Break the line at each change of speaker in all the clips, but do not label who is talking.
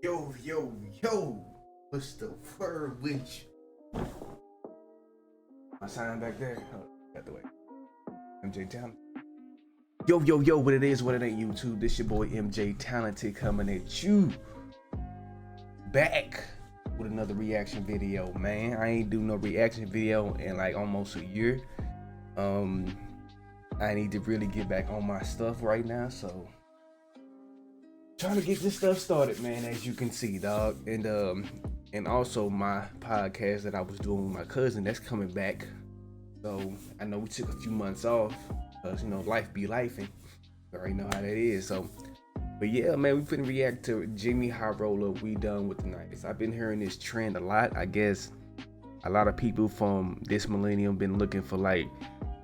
Yo, what's the word with you? My sign back there? Oh, got the way. MJ Talented. Yo, what it is, what it ain't, YouTube. This your boy MJ Talented coming at you. Back with another reaction video, man. I ain't do no reaction video in like almost a year. I need to really get back on my stuff right now, so trying to get this stuff started, man, as you can see, dog. And also my podcast that I was doing with my cousin, that's coming back. So I know we took a few months off because, you know, life be lifing. You already know how that is. So, but yeah, man, we finna react to Jimmy High Roller, We Done With The 90s. I've been hearing this trend a lot. I guess a lot of people from this millennium been looking for like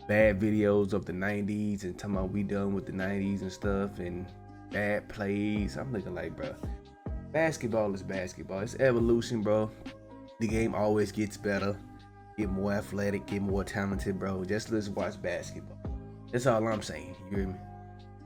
bad videos of the 90s and talking about we done with the 90s and stuff and bad plays. I'm looking like, bro, basketball is basketball. It's evolution, bro. The game always gets better, get more athletic, get more talented, bro. Just let's watch basketball. That's all I'm saying. You hear me?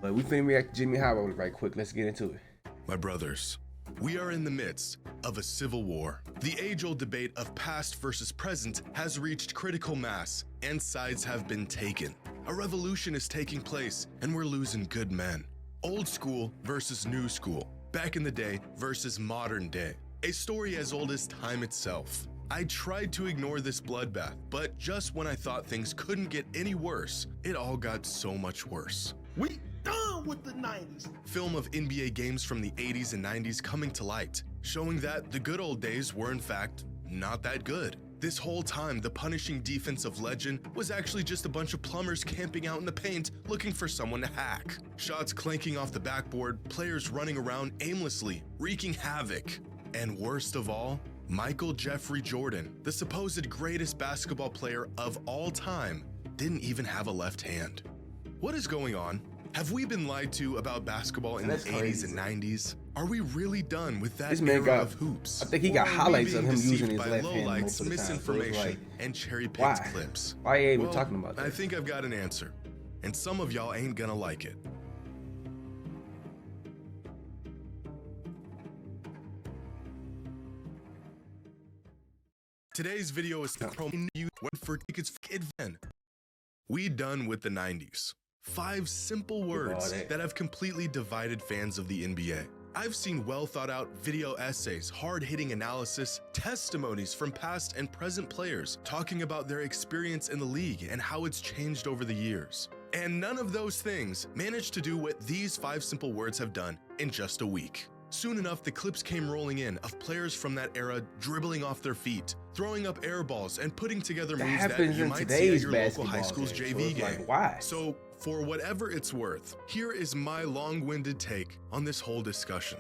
But we finna react to Jimmy High Roller right quick. Let's get into it.
My brothers, we are in the midst of a civil war. The age-old debate of past versus present has reached critical mass and sides have been taken. A revolution is taking place and we're losing good men. Old school versus new school. Back in the day versus modern day. A story as old as time itself. I tried to ignore this bloodbath, but just when I thought things couldn't get any worse, it all got so much worse.
We done with the 90s.
Film of NBA games from the 80s and 90s coming to light, showing that the good old days were in fact not that good. This whole time, the punishing defense of legend was actually just a bunch of plumbers camping out in the paint looking for someone to hack. Shots clanking off the backboard, players running around aimlessly, wreaking havoc. And worst of all, Michael Jeffrey Jordan, the supposed greatest basketball player of all time, didn't even have a left hand. What is going on? Have we been lied to about basketball in the 80s and 90s? Are we really done with that era of hoops?
I think he got highlights of him using his
by
left hand
lowlights,
most of the time.
misinformation,
So it's like,
and cherry-picked clips?
Why are you even talking about that?
I think I've got an answer, and some of y'all ain't gonna like it. Today's video is to promote you for tickets for Kidvan. We done with the 90s. 5 simple words that have completely divided fans of the NBA. I've seen well thought out video essays, hard-hitting analysis, testimonies from past and present players talking about their experience in the league and how it's changed over the years. And none of those things managed to do what these 5 simple words have done in just a week. Soon enough, the clips came rolling in of players from that era dribbling off their feet, throwing up air balls, and putting together moves that you might see at your local high school's JV game.
Like, why?
So, for whatever it's worth, here is my long-winded take on this whole discussion.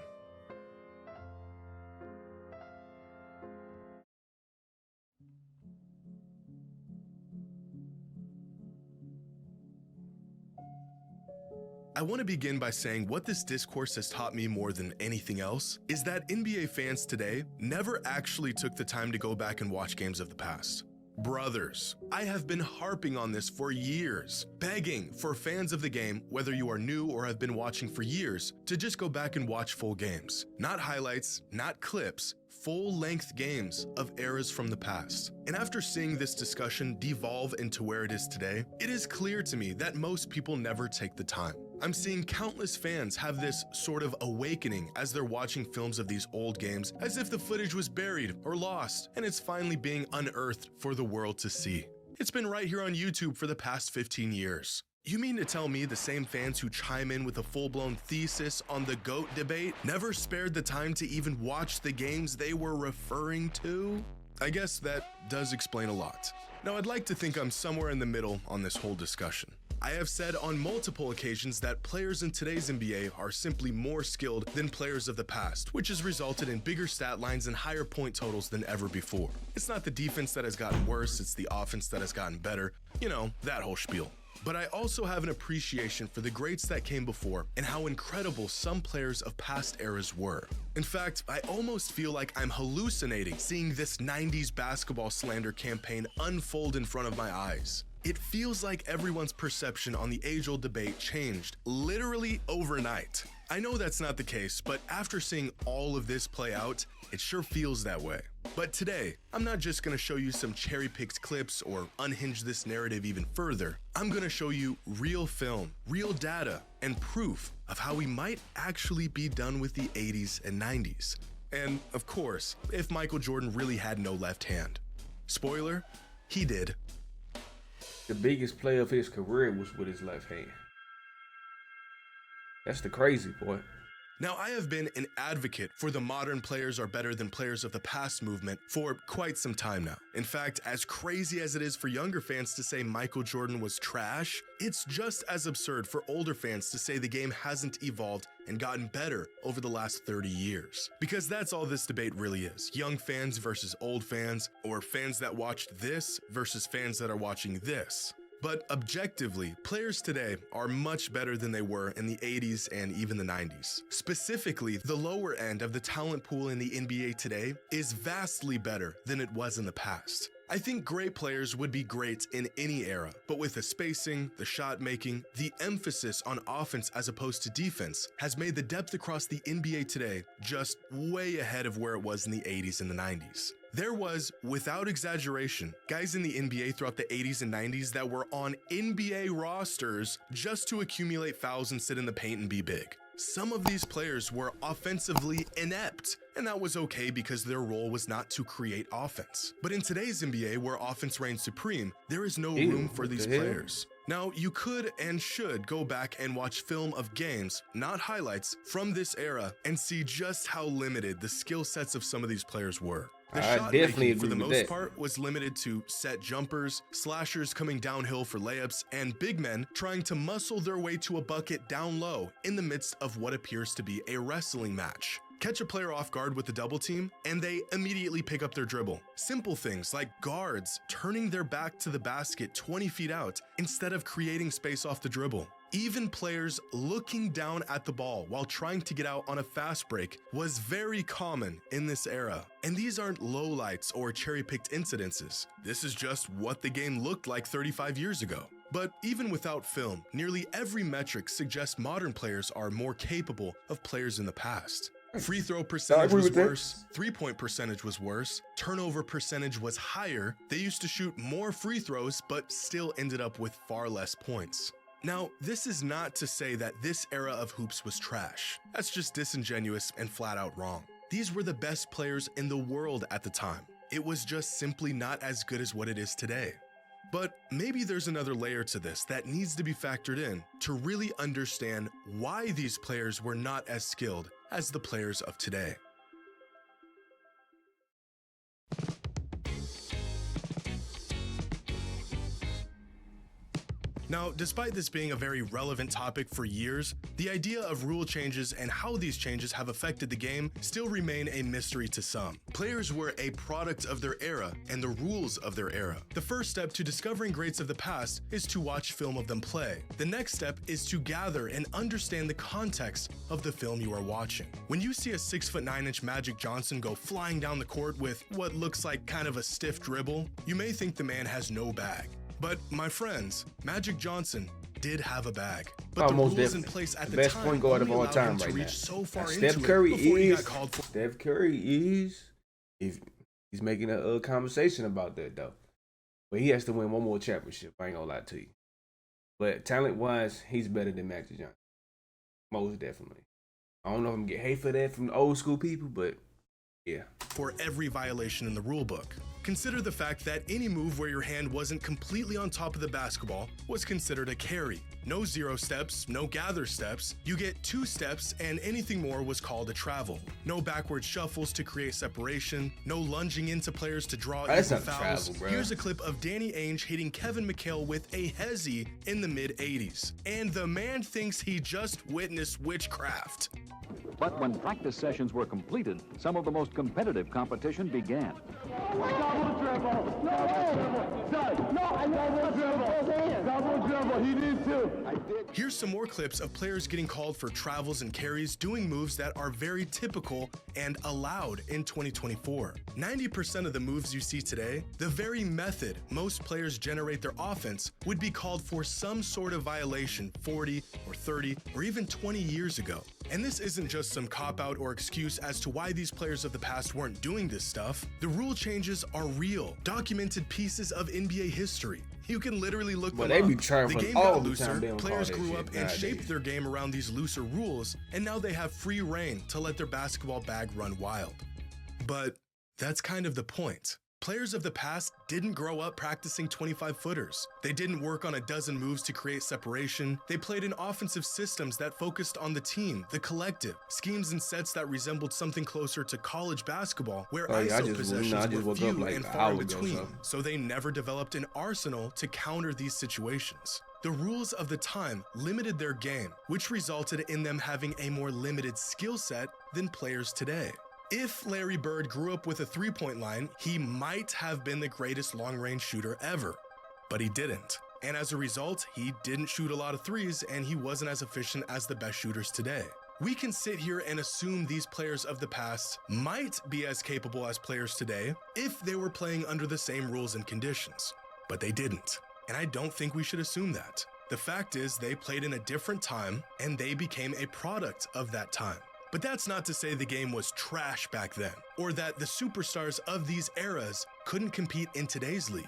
I want to begin by saying what this discourse has taught me more than anything else is that NBA fans today never actually took the time to go back and watch games of the past. Brothers, I have been harping on this for years, begging for fans of the game, whether you are new or have been watching for years, to just go back and watch full games. Not highlights, not clips, full-length games of eras from the past. And after seeing this discussion devolve into where it is today, it is clear to me that most people never take the time. I'm seeing countless fans have this sort of awakening as they're watching films of these old games as if the footage was buried or lost and it's finally being unearthed for the world to see. It's been right here on YouTube for the past 15 years. You mean to tell me the same fans who chime in with a full-blown thesis on the GOAT debate never spared the time to even watch the games they were referring to? I guess that does explain a lot. Now, I'd like to think I'm somewhere in the middle on this whole discussion. I have said on multiple occasions that players in today's NBA are simply more skilled than players of the past, which has resulted in bigger stat lines and higher point totals than ever before. It's not the defense that has gotten worse, it's the offense that has gotten better. You know, that whole spiel. But I also have an appreciation for the greats that came before and how incredible some players of past eras were. In fact, I almost feel like I'm hallucinating seeing this 90s basketball slander campaign unfold in front of my eyes. It feels like everyone's perception on the age-old debate changed literally overnight. I know that's not the case, but after seeing all of this play out, it sure feels that way. But today, I'm not just gonna show you some cherry-picked clips or unhinge this narrative even further. I'm gonna show you real film, real data, and proof of how we might actually be done with the 80s and 90s. And of course, if Michael Jordan really had no left hand. Spoiler, he did.
The biggest play of his career was with his left hand. That's the crazy part.
Now, I have been an advocate for the modern players are better than players of the past movement for quite some time now. In fact, as crazy as it is for younger fans to say Michael Jordan was trash, it's just as absurd for older fans to say the game hasn't evolved and gotten better over the last 30 years. Because that's all this debate really is. Young fans versus old fans, or fans that watched this versus fans that are watching this. But objectively, players today are much better than they were in the 80s and even the 90s. Specifically, the lower end of the talent pool in the NBA today is vastly better than it was in the past. I think great players would be great in any era, but with the spacing, the shot making, the emphasis on offense as opposed to defense has made the depth across the NBA today just way ahead of where it was in the 80s and the 90s. There was, without exaggeration, guys in the NBA throughout the 80s and 90s that were on NBA rosters just to accumulate fouls and sit in the paint and be big. Some of these players were offensively inept, and that was okay because their role was not to create offense. But in today's NBA, where offense reigns supreme, there is no room for these players. Now, you could and should go back and watch film of games, not highlights, from this era and see just how limited the skill sets of some of these players were. The shot making, for the most part, was limited to set jumpers, slashers coming downhill for layups, and big men trying to muscle their way to a bucket down low in the midst of what appears to be a wrestling match. Catch a player off guard with the double team, and they immediately pick up their dribble. Simple things like guards turning their back to the basket 20 feet out instead of creating space off the dribble. Even players looking down at the ball while trying to get out on a fast break was very common in this era. And these aren't lowlights or cherry-picked incidences. This is just what the game looked like 35 years ago. But even without film, nearly every metric suggests modern players are more capable of players in the past. Free throw percentage was worse, three-point percentage was worse, turnover percentage was higher, they used to shoot more free throws but still ended up with far less points. Now, this is not to say that this era of hoops was trash. That's just disingenuous and flat out wrong. These were the best players in the world at the time. It was just simply not as good as what it is today. But maybe there's another layer to this that needs to be factored in to really understand why these players were not as skilled as the players of today. Now, despite this being a very relevant topic for years, the idea of rule changes and how these changes have affected the game still remain a mystery to some. Players were a product of their era and the rules of their era. The first step to discovering greats of the past is to watch film of them play. The next step is to gather and understand the context of the film you are watching. When you see a 6'9" Magic Johnson go flying down the court with what looks like kind of a stiff dribble, you may think the man has no bag. But my friends, Magic Johnson did have a bag, but the rules in place at the
best
time
point guard of all time
to
right
reach
now.
so far
Steph
into
Curry
it before he
is.
got called for.
Steph Curry is. If he's making a conversation about that though, but he has to win one more championship. I ain't gonna lie to you. But talent wise, he's better than Magic Johnson, most definitely. I don't know if I'm gonna get hate for that from the old school people, but yeah.
For every violation in the rule book. Consider the fact that any move where your hand wasn't completely on top of the basketball was considered a carry. No 0 steps, no gather steps. You get 2 steps and anything more was called a travel. No backward shuffles to create separation. No lunging into players to draw equal fouls.
Travel,
Here's a clip of Danny Ainge hitting Kevin McHale with a hezzy in the mid-80s. And the man thinks he just witnessed witchcraft.
But when practice sessions were completed, some of the most competitive competition began.
Double dribble! Double dribble! He did too!
Here's some more clips of players getting called for travels and carries doing moves that are very typical and allowed in 2024. 90% of the moves you see today, the very method most players generate their offense, would be called for some sort of violation 40 or 30 or even 20 years ago. And this isn't just some cop-out or excuse as to why these players of the past weren't doing this stuff. The rule changes are real, documented pieces of NBA history. You can literally look them
they
up.
be trying
The
for
game
all
got
the
looser,
time. They don't
players
call that
grew
shit
up and
nowadays.
shaped their game around these looser rules, and now they have free reign to let their basketball bag run wild. But that's kind of the point. Players of the past didn't grow up practicing 25-footers. They didn't work on a dozen moves to create separation. They played in offensive systems that focused on the team, the collective, schemes and sets that resembled something closer to college basketball, where
Oh, yeah, I
ISO
just
possessions were
woke up
few
like
and
an
far
hour
in
ago,
between, so they never developed an arsenal to counter these situations. The rules of the time limited their game, which resulted in them having a more limited skill set than players today. If Larry Bird grew up with a three-point line, he might have been the greatest long-range shooter ever, but he didn't. And as a result, he didn't shoot a lot of threes and he wasn't as efficient as the best shooters today. We can sit here and assume these players of the past might be as capable as players today if they were playing under the same rules and conditions, but they didn't. And I don't think we should assume that. The fact is, they played in a different time and they became a product of that time. But that's not to say the game was trash back then, or that the superstars of these eras couldn't compete in today's league.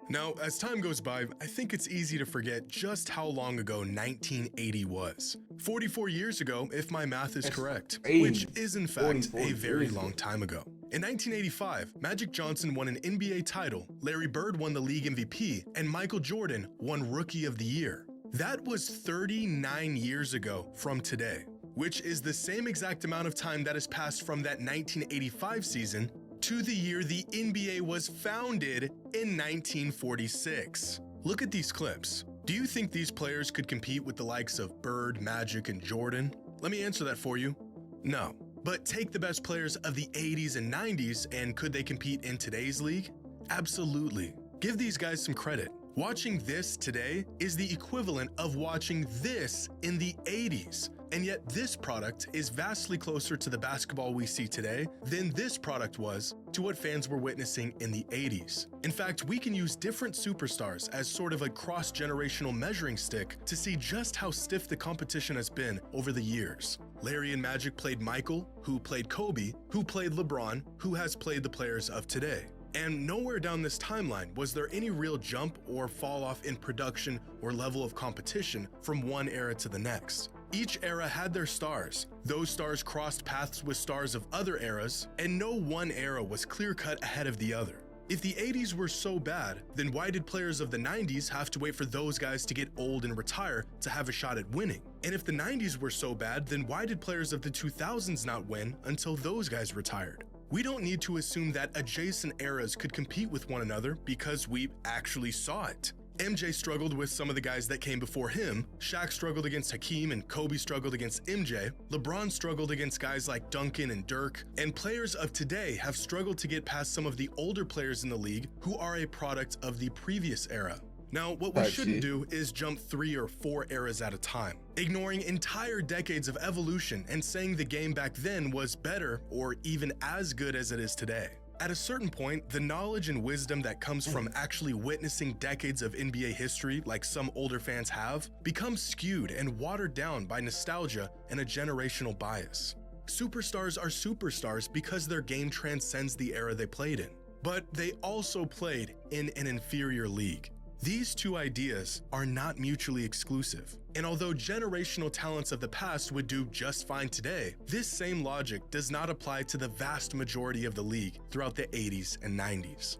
Now, as time goes by, I think it's easy to forget just how long ago 1980 was. 44 years ago, if my math is correct, which is in fact a very long time ago. In 1985, Magic Johnson won an NBA title, Larry Bird won the league MVP, and Michael Jordan won Rookie of the Year. That was 39 years ago from today, which is the same exact amount of time that has passed from that 1985 season to the year the NBA was founded in 1946. Look at these clips. Do you think these players could compete with the likes of Bird, Magic, and Jordan? Let me answer that for you. No. But take the best players of the 80s and 90s, and could they compete in today's league? Absolutely. Give these guys some credit. Watching this today is the equivalent of watching this in the 80s. And yet this product is vastly closer to the basketball we see today than this product was to what fans were witnessing in the 80s. In fact, we can use different superstars as sort of a cross-generational measuring stick to see just how stiff the competition has been over the years. Larry and Magic played Michael, who played Kobe, who played LeBron, who has played the players of today. And nowhere down this timeline was there any real jump or fall off in production or level of competition from one era to the next. Each era had their stars. Those stars crossed paths with stars of other eras, and no one era was clear-cut ahead of the other. If the 80s were so bad, then why did players of the 90s have to wait for those guys to get old and retire to have a shot at winning? And if the 90s were so bad, then why did players of the 2000s not win until those guys retired? We don't need to assume that adjacent eras could compete with one another because we actually saw it. MJ struggled with some of the guys that came before him, Shaq struggled against Hakeem and Kobe struggled against MJ, LeBron struggled against guys like Duncan and Dirk, and players of today have struggled to get past some of the older players in the league who are a product of the previous era. Now, what we shouldn't do is jump 3 or 4 eras at a time, ignoring entire decades of evolution and saying the game back then was better or even as good as it is today. At a certain point, the knowledge and wisdom that comes from actually witnessing decades of NBA history, like some older fans have, becomes skewed and watered down by nostalgia and a generational bias. Superstars are superstars because their game transcends the era they played in, but they also played in an inferior league. These two ideas are not mutually exclusive, and although generational talents of the past would do just fine today, this same logic does not apply to the vast majority of the league throughout the 80s and 90s.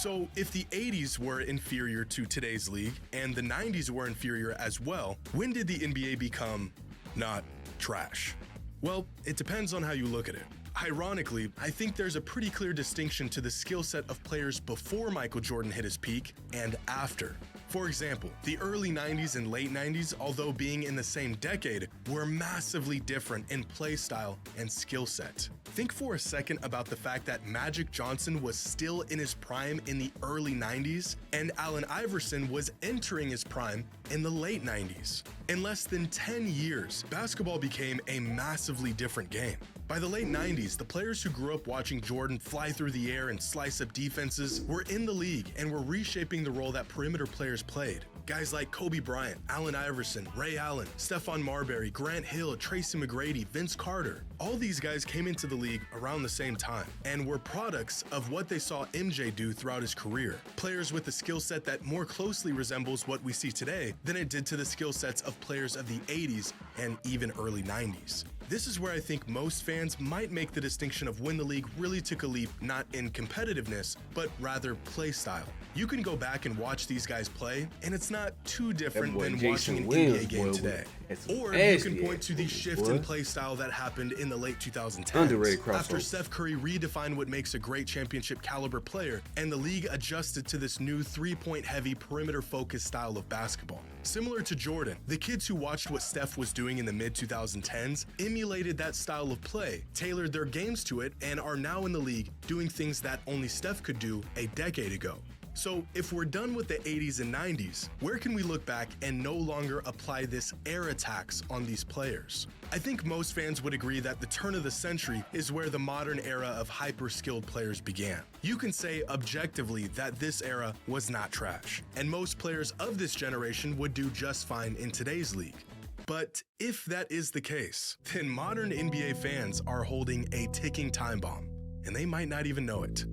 So if the 80s were inferior to today's league and the 90s were inferior as well, when did the NBA become not trash? Well, it depends on how you look at it. Ironically, I think there's a pretty clear distinction to the skill set of players before Michael Jordan hit his peak and after. For example, the early 90s and late 90s, although being in the same decade, were massively different in play style and skill set. Think for a second about the fact that Magic Johnson was still in his prime in the early 90s, and Allen Iverson was entering his prime in the late 90s. In less than 10 years, basketball became a massively different game. By the late 90s, the players who grew up watching Jordan fly through the air and slice up defenses were in the league and were reshaping the role that perimeter players played. Guys like Kobe Bryant, Allen Iverson, Ray Allen, Stephon Marbury, Grant Hill, Tracy McGrady, Vince Carter. All these guys came into the league around the same time and were products of what they saw MJ do throughout his career. Players with a skill set that more closely resembles what we see today than it did to the skill sets of players of the 80s and even early 90s. This is where I think most fans might make the distinction of when the league really took a leap, not in competitiveness, but rather play style. You can go back and watch these guys play, and it's not too different than watching an NBA game today. Or you can point to the shift in play style that happened in the late 2010s.
Underrated crossover.
After Steph Curry redefined what makes a great championship caliber player, and the league adjusted to this new three-point heavy, perimeter-focused style of basketball. Similar to Jordan, the kids who watched what Steph was doing in the mid-2010s emulated that style of play, tailored their games to it, and are now in the league doing things that only Steph could do a decade ago. So if we're done with the 80s and 90s, where can we look back and no longer apply this era tax on these players? I think most fans would agree that the turn of the century is where the modern era of hyper-skilled players began. You can say objectively that this era was not trash, and most players of this generation would do just fine in today's league. But if that is the case, then modern NBA fans are holding a ticking time bomb, and they might not even know it.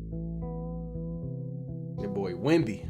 Your boy Wemby.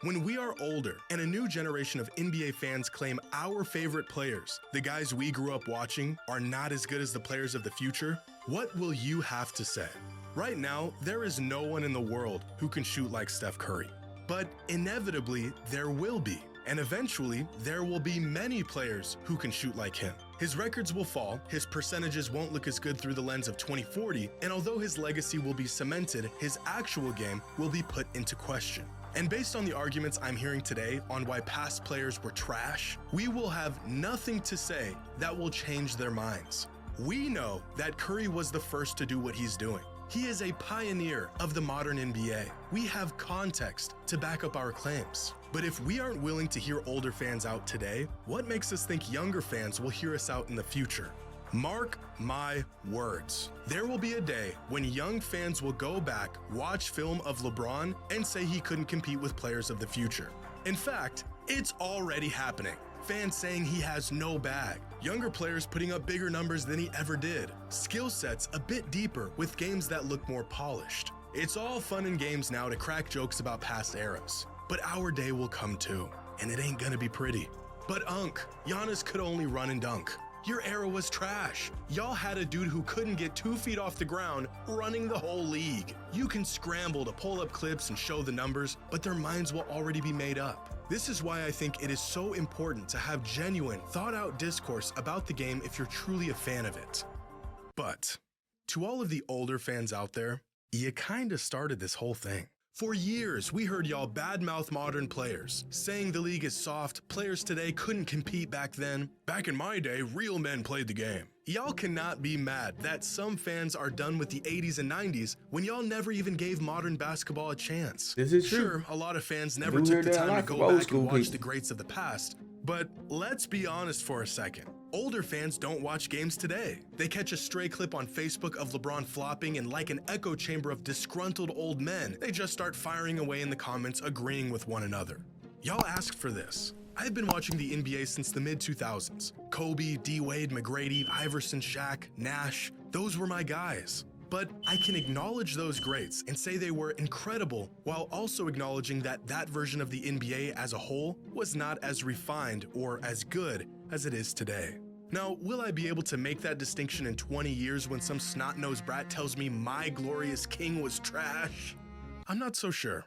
When we are older and a new generation of NBA fans claim our favorite players, the guys we grew up watching, are not as good as the players of the future, what will you have to say? Right now, there is no one in the world who can shoot like Steph Curry. But inevitably, there will be. And eventually, there will be many players who can shoot like him. His records will fall, his percentages won't look as good through the lens of 2040, and although his legacy will be cemented, his actual game will be put into question. And based on the arguments I'm hearing today on why past players were trash, we will have nothing to say that will change their minds. We know that Curry was the first to do what he's doing. He is a pioneer of the modern NBA. We have context to back up our claims. But if we aren't willing to hear older fans out today, what makes us think younger fans will hear us out in the future? Mark my words. There will be a day when young fans will go back, watch film of LeBron, and say he couldn't compete with players of the future. In fact, it's already happening. Fans saying he has no bag. Younger players putting up bigger numbers than he ever did. Skill sets a bit deeper with games that look more polished. It's all fun and games now to crack jokes about past eras. But our day will come too, and it ain't gonna be pretty. But Giannis could only run and dunk. Your era was trash. Y'all had a dude who couldn't get 2 feet off the ground running the whole league. You can scramble to pull up clips and show the numbers, but their minds will already be made up. This is why I think it is so important to have genuine, thought-out discourse about the game if you're truly a fan of it. But to all of the older fans out there, you kinda started this whole thing. For years, we heard y'all badmouth modern players, saying the league is soft, players today couldn't compete back then. Back in my day, real men played the game. Y'all cannot be mad that some fans are done with the 80s and 90s when y'all never even gave modern basketball a chance.
This is
Sure,
true.
a lot of fans never
Do
took
hear
the
that a
time
lot
to
from
go
old
back and
school
watch
people.
the greats of the past. But let's be honest for a second. Older fans don't watch games today. They catch a stray clip on Facebook of LeBron flopping, and like an echo chamber of disgruntled old men, they just start firing away in the comments, agreeing with one another. Y'all asked for this. I've been watching the NBA since the mid-2000s. Kobe, D-Wade, McGrady, Iverson, Shaq, Nash, those were my guys. But I can acknowledge those greats and say they were incredible, while also acknowledging that that version of the NBA as a whole was not as refined or as good as it is today. Now, will I be able to make that distinction in 20 years when some snot-nosed brat tells me my glorious king was trash? I'm not so sure.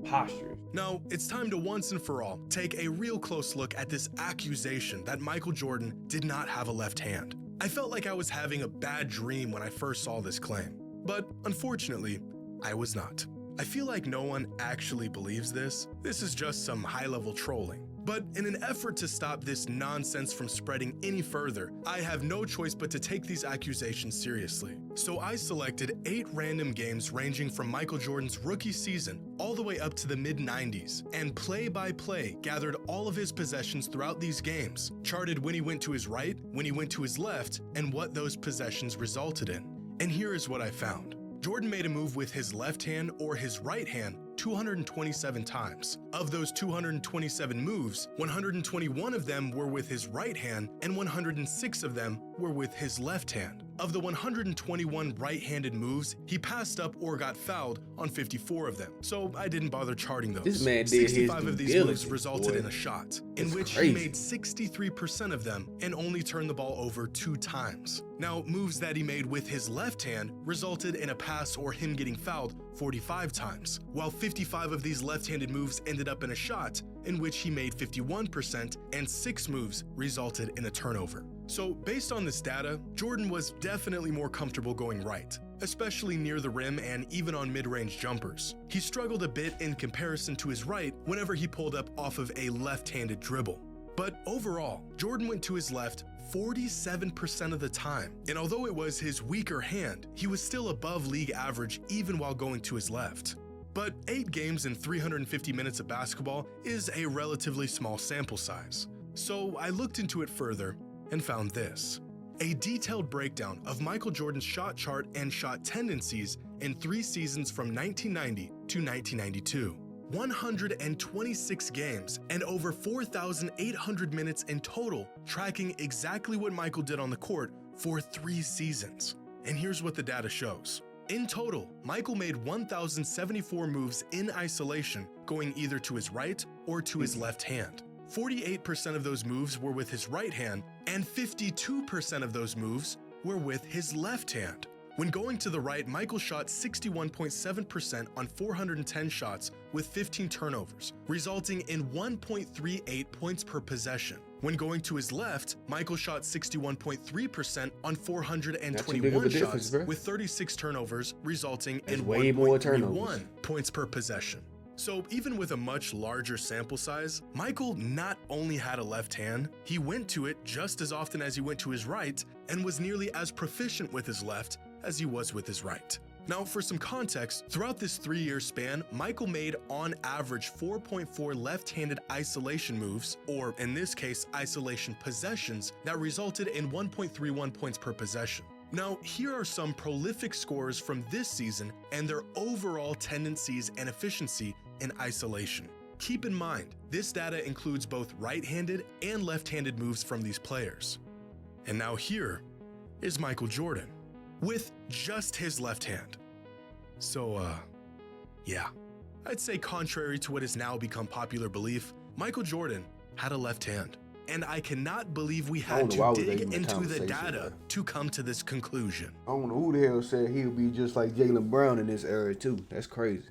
postures.
Now, it's time to once and for all take a real close look at this accusation that Michael Jordan did not have a left hand. I felt like I was having a bad dream when I first saw this claim, but unfortunately, I was not. I feel like no one actually believes this. This is just some high-level trolling. But in an effort to stop this nonsense from spreading any further, I have no choice but to take these accusations seriously. So I selected 8 random games ranging from Michael Jordan's rookie season all the way up to the mid-90s, and play by play gathered all of his possessions throughout these games, charted when he went to his right, when he went to his left, and what those possessions resulted in. And here is what I found. Jordan made a move with his left hand or his right hand 227 times. Of those 227 moves, 121 of them were with his right hand and 106 of them were with his left hand. Of the 121 right-handed moves, he passed up or got fouled on 54 of them, so I didn't bother charting those.
This man did his
65
due
of these
diligence,
moves resulted
boy.
in a shot, in
That's
which
crazy.
he made 63% of them and only turned the ball over 2 times. Now, moves that he made with his left hand resulted in a pass or him getting fouled 45 times, while 55 of these left-handed moves ended up in a shot, in which he made 51%, and 6 moves resulted in a turnover. So based on this data, Jordan was definitely more comfortable going right, especially near the rim and even on mid-range jumpers. He struggled a bit in comparison to his right whenever he pulled up off of a left-handed dribble. But overall, Jordan went to his left 47% of the time, and although it was his weaker hand, he was still above league average even while going to his left. But 8 games in 350 minutes of basketball is a relatively small sample size. So I looked into it further and found this: a detailed breakdown of Michael Jordan's shot chart and shot tendencies in 3 seasons from 1990 to 1992. 126 games and over 4,800 minutes in total, tracking exactly what Michael did on the court for 3 seasons. And here's what the data shows. In total, Michael made 1,074 moves in isolation, going either to his right or to his left hand. 48% of those moves were with his right hand, and 52% of those moves were with his left hand. When going to the right, Michael shot 61.7% on 410 shots with 15 turnovers, resulting in 1.38 points per possession. When going to his left, Michael shot 61.3% on 421 shots with 36 turnovers, resulting in
way more turnovers.
1.31 points per possession. So even with a much larger sample size, Michael not only had a left hand, he went to it just as often as he went to his right and was nearly as proficient with his left as he was with his right. Now, for some context, throughout this 3-year span, Michael made on average 4.4 left-handed isolation moves, or in this case, isolation possessions, that resulted in 1.31 points per possession. Now, here are some prolific scorers from this season and their overall tendencies and efficiency in isolation. Keep in mind, this data includes both right-handed and left-handed moves from these players. And now here is Michael Jordan with just his left hand. So, yeah, I'd say contrary to what has now become popular belief, Michael Jordan had a left hand. And I cannot believe we had to dig into the data to come to this conclusion.
I don't know who the hell said he would be just like Jaylen Brown in this era too. That's crazy.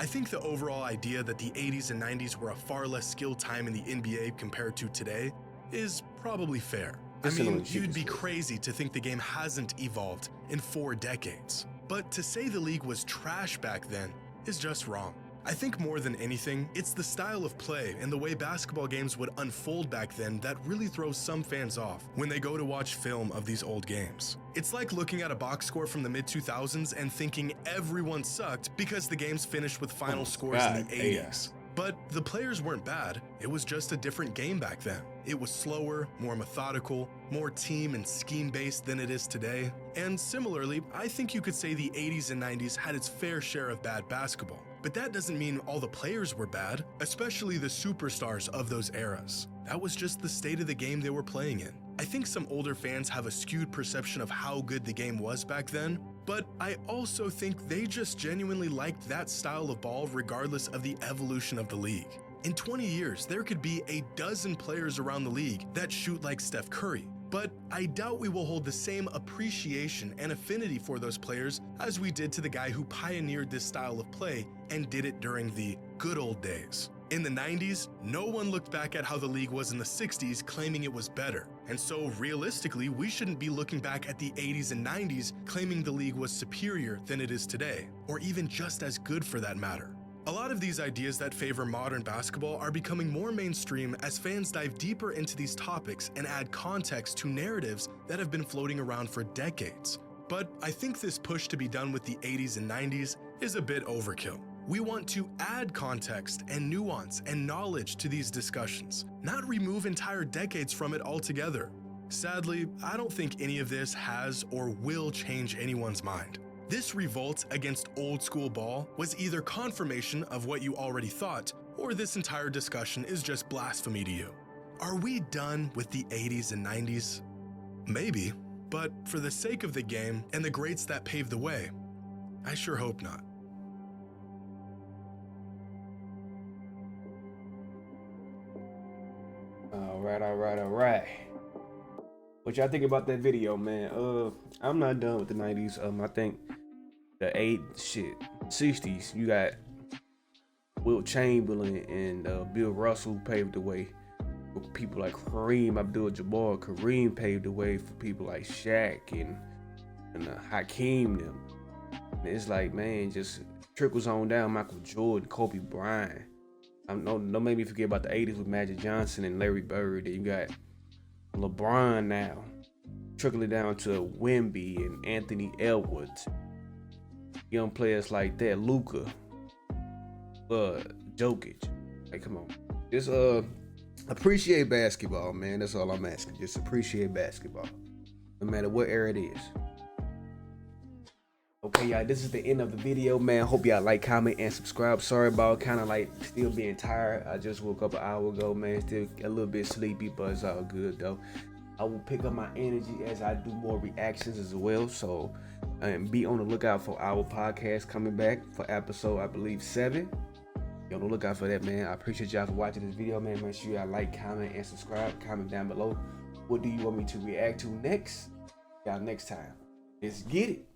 I think the overall idea that the 80s and 90s were a far less skilled time in the NBA compared to today is probably fair. I mean, you'd be crazy to think the game hasn't evolved in 4 decades. But to say the league was trash back then is just wrong. I think more than anything, it's the style of play and the way basketball games would unfold back then that really throws some fans off when they go to watch film of these old games. It's like looking at a box score from the mid-2000s and thinking everyone sucked because the games finished with final scores in the 80s. But the players weren't bad, it was just a different game back then. It was slower, more methodical, more team and scheme-based than it is today. And similarly, I think you could say the 80s and 90s had its fair share of bad basketball. But that doesn't mean all the players were bad, especially the superstars of those eras. That was just the state of the game they were playing in. I think some older fans have a skewed perception of how good the game was back then, but I also think they just genuinely liked that style of ball regardless of the evolution of the league. In 20 years, there could be a dozen players around the league that shoot like Steph Curry, But I doubt we will hold the same appreciation and affinity for those players as we did to the guy who pioneered this style of play and did it during the good old days. In the 90s, no one looked back at how the league was in the 60s claiming it was better. And so realistically, we shouldn't be looking back at the 80s and 90s claiming the league was superior than it is today, or even just as good for that matter. A lot of these ideas that favor modern basketball are becoming more mainstream as fans dive deeper into these topics and add context to narratives that have been floating around for decades. But I think this push to be done with the 80s and 90s is a bit overkill. We want to add context and nuance and knowledge to these discussions, not remove entire decades from it altogether. Sadly, I don't think any of this has or will change anyone's mind. This revolt against old school ball was either confirmation of what you already thought, or this entire discussion is just blasphemy to you. Are we done with the 80s and 90s? Maybe, but for the sake of the game and the greats that paved the way, I sure hope not.
All right. What y'all think about that video, man? I'm not done with the 90s. I think the 60s, you got Wilt Chamberlain and Bill Russell paved the way for people like Kareem Abdul-Jabbar. Kareem paved the way for people like Shaq and Hakeem them. And it's like, man, just trickles on down. Michael Jordan, Kobe Bryant. Don't make me forget about the 80s with Magic Johnson and Larry Bird. Then you got LeBron now, trickling down to Wemby and Anthony Edwards. Young players like that, Luka, Jokic. Like, come on. Just appreciate basketball, man. That's all I'm asking. Just appreciate basketball, no matter what era it is. Okay, y'all, this is the end of the video, man. Hope y'all like, comment, and subscribe. Sorry about kind of like still being tired. I just woke up an hour ago, man. Still a little bit sleepy, but it's all good, though. I will pick up my energy as I do more reactions as well. So be on the lookout for our podcast coming back for episode, I believe, 7. Be on the lookout for that, man. I appreciate y'all for watching this video, man. Make sure y'all like, comment, and subscribe. Comment down below. What do you want me to react to next? Y'all, next time. Let's get it.